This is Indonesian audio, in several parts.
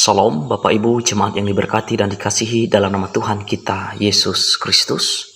Salam Bapak Ibu jemaat yang diberkati dan dikasihi dalam nama Tuhan kita Yesus Kristus.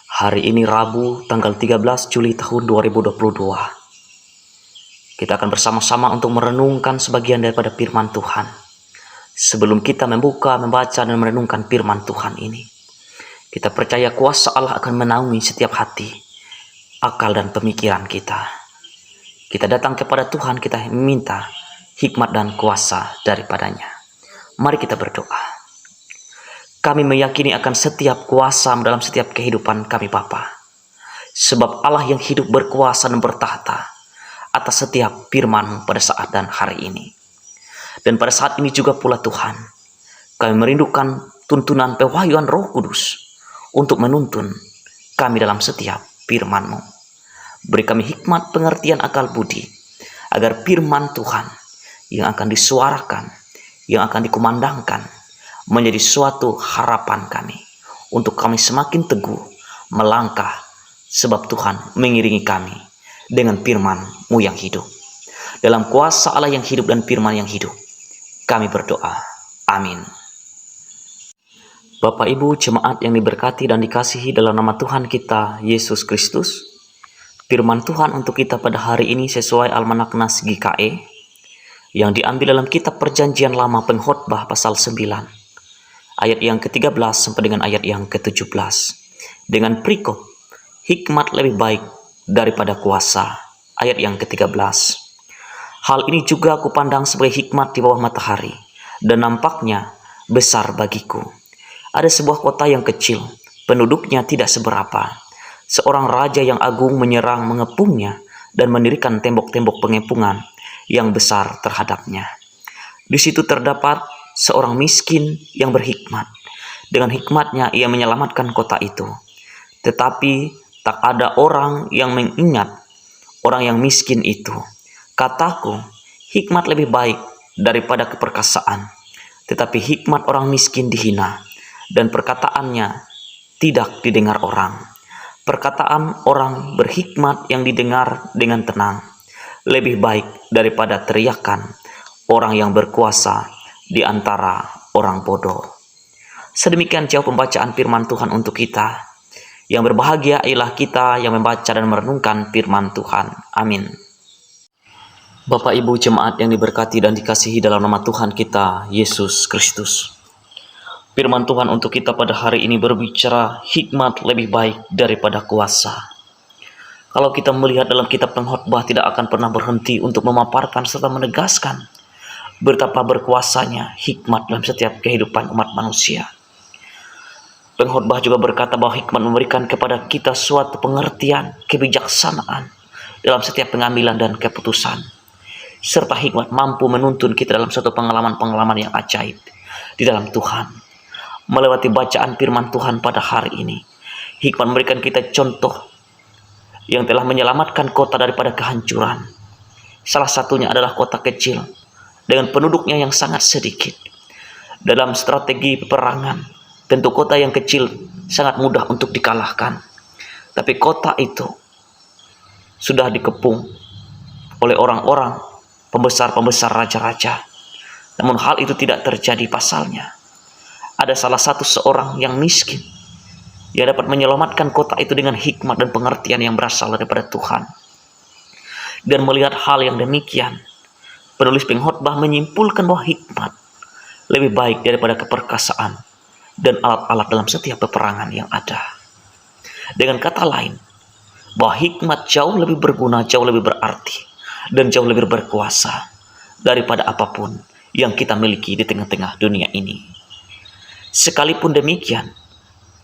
Hari ini Rabu tanggal 13 Juli tahun 2022. Kita akan bersama-sama untuk merenungkan sebagian daripada firman Tuhan. Sebelum kita membaca dan merenungkan firman Tuhan ini, kita percaya kuasa Allah akan menaungi setiap hati, akal dan pemikiran kita. Kita datang kepada Tuhan, kita minta hikmat dan kuasa daripadanya. Mari kita berdoa. Kami meyakini akan setiap kuasa dalam setiap kehidupan kami Bapa. Sebab Allah yang hidup berkuasa dan bertahta atas setiap firman pada saat dan hari ini. Dan pada saat ini juga pula Tuhan, kami merindukan tuntunan pewahyuan Roh Kudus untuk menuntun kami dalam setiap firman-Mu. Beri kami hikmat, pengertian, akal budi, agar firman Tuhan yang akan disuarakan, yang akan dikumandangkan, menjadi suatu harapan kami, untuk kami semakin teguh melangkah, sebab Tuhan mengiringi kami dengan firman-Mu yang hidup. Dalam kuasa Allah yang hidup dan firman yang hidup, kami berdoa. Amin. Bapak Ibu jemaat yang diberkati dan dikasihi dalam nama Tuhan kita Yesus Kristus, firman Tuhan untuk kita pada hari ini sesuai Almanak Nas GKE, yang diambil dalam kitab Perjanjian Lama Pengkhotbah pasal 9 ayat yang ke-13 sampai dengan ayat yang ke-17 dengan perikop hikmat lebih baik daripada kuasa, ayat yang ke-13. Hal ini juga aku pandang sebagai hikmat di bawah matahari, dan nampaknya besar bagiku. Ada sebuah kota yang kecil, penduduknya tidak seberapa. Seorang raja yang agung menyerang mengepungnya dan mendirikan tembok-tembok pengepungan yang besar terhadapnya. Di situ terdapat seorang miskin yang berhikmat. Dengan hikmatnya ia menyelamatkan kota itu. Tetapi tak ada orang yang mengingat orang yang miskin itu. Kataku, hikmat lebih baik daripada keperkasaan. Tetapi hikmat orang miskin dihina, dan perkataannya tidak didengar orang. Perkataan orang berhikmat yang didengar dengan tenang lebih baik daripada teriakan orang yang berkuasa di antara orang bodoh. Sedemikian jauh pembacaan firman Tuhan untuk kita. Yang berbahagia ialah kita yang membaca dan merenungkan firman Tuhan. Amin. Bapak Ibu jemaat yang diberkati dan dikasihi dalam nama Tuhan kita Yesus Kristus. Firman Tuhan untuk kita pada hari ini berbicara hikmat lebih baik daripada kuasa. Kalau kita melihat dalam kitab Pengkhotbah, tidak akan pernah berhenti untuk memaparkan serta menegaskan betapa berkuasanya hikmat dalam setiap kehidupan umat manusia. Pengkhotbah juga berkata bahwa hikmat memberikan kepada kita suatu pengertian, kebijaksanaan dalam setiap pengambilan dan keputusan. Serta hikmat mampu menuntun kita dalam suatu pengalaman-pengalaman yang ajaib di dalam Tuhan. Melewati bacaan firman Tuhan pada hari ini, hikmat memberikan kita contoh yang telah menyelamatkan kota daripada kehancuran. Salah satunya adalah kota kecil dengan penduduknya yang sangat sedikit. Dalam strategi peperangan, tentu kota yang kecil sangat mudah untuk dikalahkan. Tapi kota itu sudah dikepung oleh orang-orang pembesar-pembesar raja-raja. Namun hal itu tidak terjadi pasalnya. Ada salah satu seorang yang miskin. Ia dapat menyelamatkan kota itu dengan hikmat dan pengertian yang berasal daripada Tuhan. Dan melihat hal yang demikian, penulis Pengkhotbah menyimpulkan bahwa hikmat lebih baik daripada keperkasaan dan alat-alat dalam setiap peperangan yang ada. Dengan kata lain, bahwa hikmat jauh lebih berguna, jauh lebih berarti, dan jauh lebih berkuasa daripada apapun yang kita miliki di tengah-tengah dunia ini. Sekalipun demikian,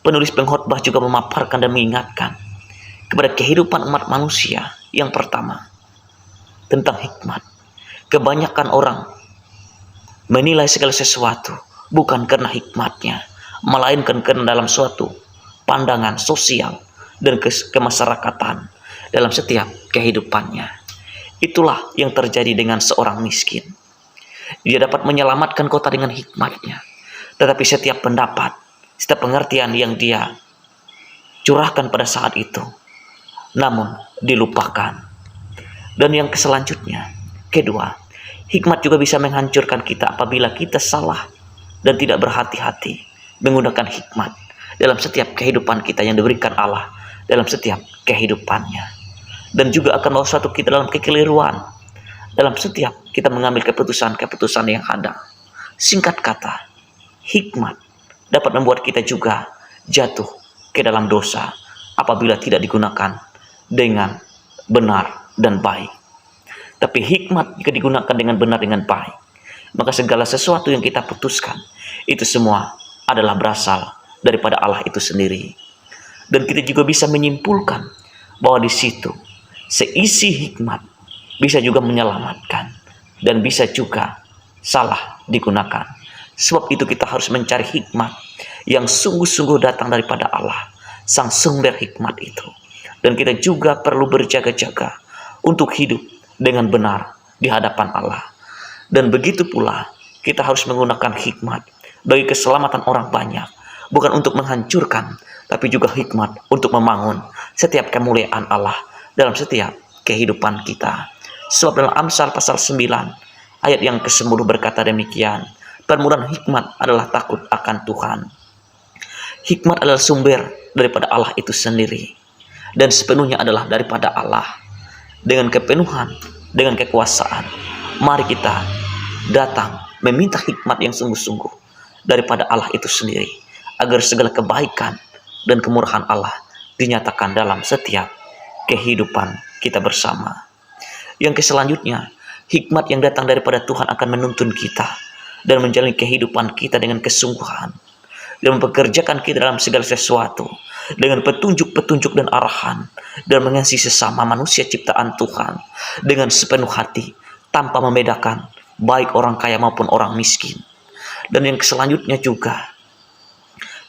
penulis Pengkhotbah juga memaparkan dan mengingatkan kepada kehidupan umat manusia. Yang pertama, tentang hikmat. Kebanyakan orang menilai segala sesuatu bukan karena hikmatnya, melainkan karena dalam suatu pandangan sosial dan kemasyarakatan dalam setiap kehidupannya. Itulah yang terjadi dengan seorang miskin. Dia dapat menyelamatkan kota dengan hikmatnya, tetapi setiap pendapat, setiap pengertian yang dia curahkan pada saat itu, namun dilupakan. Dan yang selanjutnya, kedua, Hikmat juga bisa menghancurkan kita apabila kita salah dan tidak berhati-hati menggunakan hikmat dalam setiap kehidupan kita yang diberikan Allah dalam setiap kehidupannya. Dan juga akan membawa suatu kita dalam kekeliruan dalam setiap kita mengambil keputusan-keputusan yang hadang. Singkat kata, hikmat dapat membuat kita juga jatuh ke dalam dosa apabila tidak digunakan dengan benar dan baik. Tapi hikmat jika digunakan dengan benar dengan baik, maka segala sesuatu yang kita putuskan itu semua adalah berasal daripada Allah itu sendiri. Dan kita juga bisa menyimpulkan bahwa di situ seisi hikmat bisa juga menyelamatkan dan bisa juga salah digunakan. Sebab itu kita harus mencari hikmat yang sungguh-sungguh datang daripada Allah, sang sumber hikmat itu. Dan kita juga perlu berjaga-jaga untuk hidup dengan benar di hadapan Allah. Dan begitu pula kita harus menggunakan hikmat bagi keselamatan orang banyak, bukan untuk menghancurkan, tapi juga hikmat untuk membangun setiap kemuliaan Allah dalam setiap kehidupan kita. Sebab dalam Amsal pasal 9 ayat yang ke-10 berkata demikian, permulaan hikmat adalah takut akan Tuhan. Hikmat adalah sumber daripada Allah itu sendiri, dan sepenuhnya adalah daripada Allah. Dengan kepenuhan, dengan kekuasaan, mari kita datang meminta hikmat yang sungguh-sungguh daripada Allah itu sendiri, agar segala kebaikan dan kemurahan Allah dinyatakan dalam setiap kehidupan kita bersama. Yang selanjutnya, hikmat yang datang daripada Tuhan akan menuntun kita dan menjalani kehidupan kita dengan kesungguhan, dan mempekerjakan kita dalam segala sesuatu dengan petunjuk-petunjuk dan arahan, dan mengasihi sesama manusia ciptaan Tuhan dengan sepenuh hati tanpa membedakan baik orang kaya maupun orang miskin. Dan yang selanjutnya juga,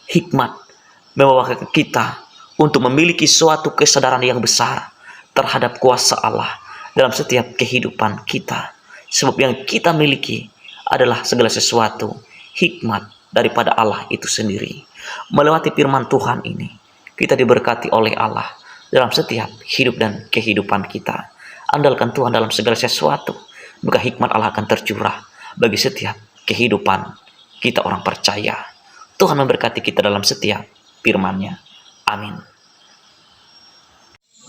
hikmat membawa kita untuk memiliki suatu kesadaran yang besar terhadap kuasa Allah dalam setiap kehidupan kita. Sebab yang kita miliki adalah segala sesuatu hikmat daripada Allah itu sendiri. Melewati firman Tuhan ini, kita diberkati oleh Allah dalam setiap hidup dan kehidupan kita. Andalkan Tuhan dalam segala sesuatu, maka hikmat Allah akan tercurah bagi setiap kehidupan kita orang percaya. Tuhan memberkati kita dalam setiap firman-Nya. Amin.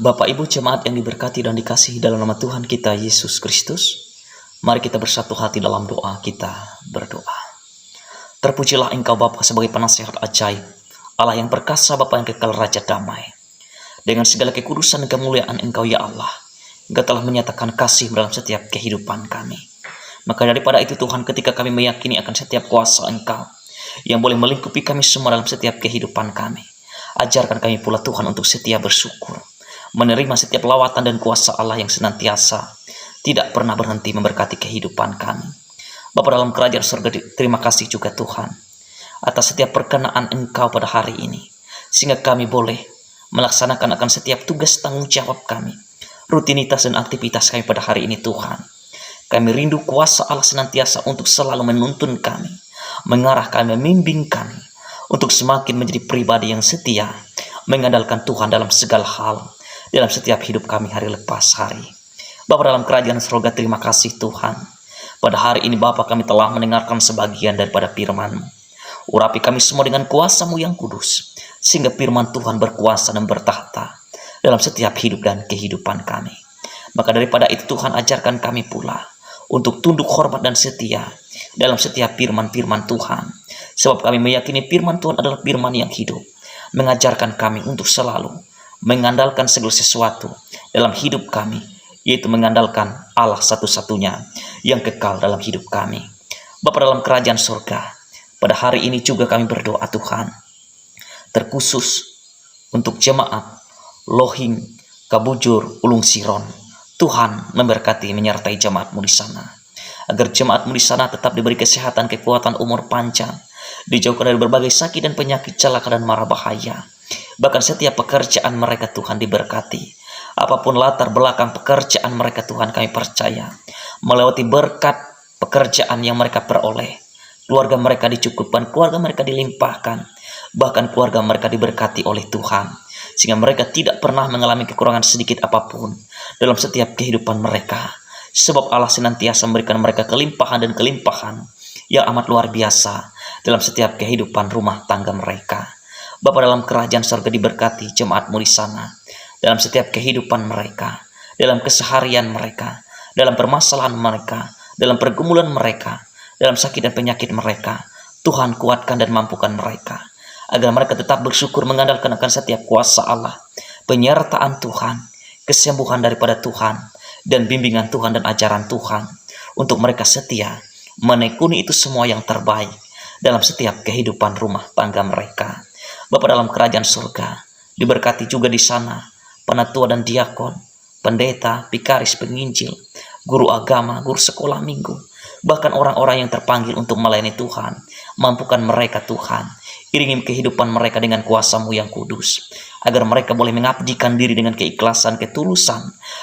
Bapak Ibu jemaat yang diberkati dan dikasihi dalam nama Tuhan kita Yesus Kristus, mari kita bersatu hati dalam doa. Kita berdoa. Terpujilah Engkau Bapa sebagai penasehat ajaib, Allah yang perkasa, Bapa yang kekal, Raja damai. Dengan segala kekudusan dan kemuliaan Engkau ya Allah, Engkau telah menyatakan kasih dalam setiap kehidupan kami. Maka daripada itu Tuhan, ketika kami meyakini akan setiap kuasa Engkau yang boleh melingkupi kami semua dalam setiap kehidupan kami, ajarkan kami pula Tuhan untuk setia bersyukur, menerima setiap lawatan dan kuasa Allah yang senantiasa tidak pernah berhenti memberkati kehidupan kami. Bapa dalam kerajaan surga, terima kasih juga Tuhan atas setiap perkenaan Engkau pada hari ini, sehingga kami boleh melaksanakan akan setiap tugas tanggung jawab kami, rutinitas dan aktivitas kami pada hari ini Tuhan. Kami rindu kuasa Allah senantiasa untuk selalu menuntun kami, mengarah kami, membimbing kami, untuk semakin menjadi pribadi yang setia, mengandalkan Tuhan dalam segala hal, dalam setiap hidup kami hari lepas hari. Bapa dalam kerajaan surga, terima kasih Tuhan. Pada hari ini Bapa, kami telah mendengarkan sebagian daripada firman-Mu. Urapi kami semua dengan kuasa-Mu yang kudus, sehingga firman Tuhan berkuasa dan bertahta dalam setiap hidup dan kehidupan kami. Maka daripada itu Tuhan, ajarkan kami pula untuk tunduk hormat dan setia dalam setiap firman-firman Tuhan. Sebab kami meyakini firman Tuhan adalah firman yang hidup, mengajarkan kami untuk selalu mengandalkan segala sesuatu dalam hidup kami, yaitu mengandalkan Allah satu-satunya yang kekal dalam hidup kami. Bapa dalam kerajaan surga, pada hari ini juga kami berdoa Tuhan, terkhusus untuk jemaat Lohing, Kabujur, Ulung Siron. Tuhan memberkati menyertai jemaat-Mu di sana, agar jemaat-Mu di sana tetap diberi kesehatan, kekuatan, umur panjang, dijauhkan dari berbagai sakit dan penyakit, celaka dan mara bahaya. Bahkan setiap pekerjaan mereka Tuhan diberkati. Apapun latar belakang pekerjaan mereka Tuhan, kami percaya melewati berkat pekerjaan yang mereka peroleh, keluarga mereka dicukupkan, keluarga mereka dilimpahkan, bahkan keluarga mereka diberkati oleh Tuhan, sehingga mereka tidak pernah mengalami kekurangan sedikit apapun dalam setiap kehidupan mereka, Sebab Allah senantiasa memberikan mereka kelimpahan dan kelimpahan yang amat luar biasa dalam setiap kehidupan rumah tangga mereka. Bapa, dalam kerajaan surga diberkati jemaat-Mu di sana, dalam setiap kehidupan mereka, dalam keseharian mereka, dalam permasalahan mereka, dalam pergumulan mereka, dalam sakit dan penyakit mereka. Tuhan, kuatkan dan mampukan mereka, agar mereka tetap bersyukur mengandalkan akan setiap kuasa Allah, penyertaan Tuhan, kesembuhan daripada Tuhan, dan bimbingan Tuhan dan ajaran Tuhan, untuk mereka setia menekuni itu semua yang terbaik dalam setiap kehidupan rumah tangga mereka. Bapa, dalam kerajaan surga diberkati juga di sana penatua dan diakon, pendeta, vikaris, penginjil, guru agama, guru sekolah minggu, bahkan orang-orang yang terpanggil untuk melayani Tuhan. Mampukan mereka Tuhan, iringi kehidupan mereka dengan kuasa-Mu yang kudus, agar mereka boleh mengabdikan diri dengan keikhlasan, ketulusan,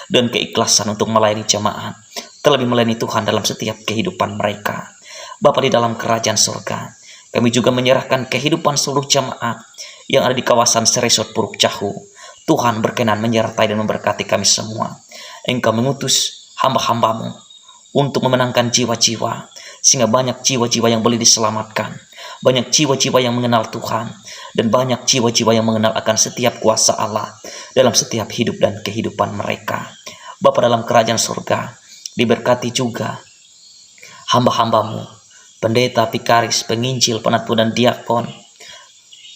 dan keikhlasan untuk melayani jemaat, terlebih melayani Tuhan dalam setiap kehidupan mereka. Bapa, di dalam kerajaan surga, kami juga menyerahkan kehidupan seluruh jemaat yang ada di kawasan Seresot Puruk Cahu. Tuhan berkenan menyertai dan memberkati kami semua. Engkau mengutus hamba-hamba-Mu untuk memenangkan jiwa-jiwa, sehingga banyak jiwa-jiwa yang boleh diselamatkan, banyak jiwa-jiwa yang mengenal Tuhan, dan banyak jiwa-jiwa yang mengenal akan setiap kuasa Allah dalam setiap hidup dan kehidupan mereka. Bapa, dalam kerajaan surga diberkati juga hamba-hamba-Mu, pendeta, vikaris, penginjil, penatua dan diakon,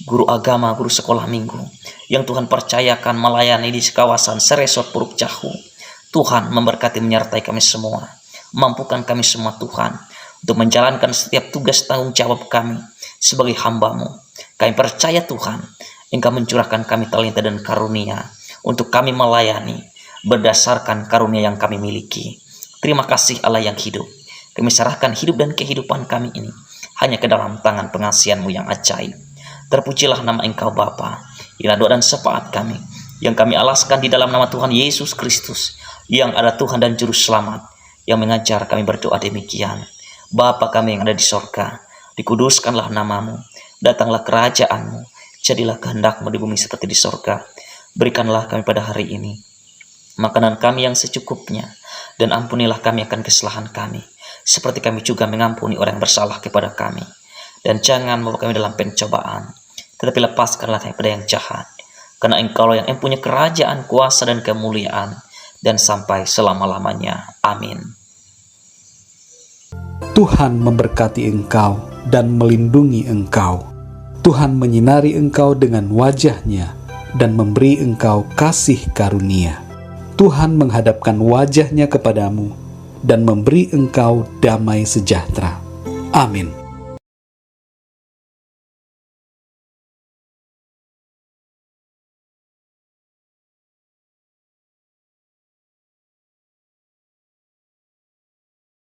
guru agama, guru sekolah minggu, yang Tuhan percayakan melayani di kawasan Seresot Puruk Cahu. Tuhan memberkati menyertai kami semua. Mampukan kami semua Tuhan untuk menjalankan setiap tugas tanggung jawab kami sebagai hamba-Mu. Kami percaya Tuhan, Engkau mencurahkan kami talenta dan karunia untuk kami melayani berdasarkan karunia yang kami miliki. Terima kasih Allah yang hidup. Kami serahkan hidup dan kehidupan kami ini hanya ke dalam tangan pengasihan-Mu yang ajaib. Terpujilah nama Engkau Bapa. Inilah doa dan syafaat kami yang kami alaskan di dalam nama Tuhan Yesus Kristus, yang ada Tuhan dan Juru Selamat, yang mengajar kami berdoa demikian. Bapa kami yang ada di sorga, dikuduskanlah nama-Mu, datanglah kerajaan-Mu, jadilah kehendak-Mu di bumi seperti di sorga. Berikanlah kami pada hari ini makanan kami yang secukupnya, dan ampunilah kami akan kesalahan kami, seperti kami juga mengampuni orang yang bersalah kepada kami. Dan jangan membawa kami dalam pencobaan, tetapi lepaskanlah kami pada yang jahat, karena Engkau yang mempunyai kerajaan, kuasa, dan kemuliaan, dan sampai selama-lamanya. Amin. Tuhan memberkati engkau dan melindungi engkau. Tuhan menyinari engkau dengan wajah-Nya dan memberi engkau kasih karunia. Tuhan menghadapkan wajah-Nya kepadamu dan memberi engkau damai sejahtera. Amin.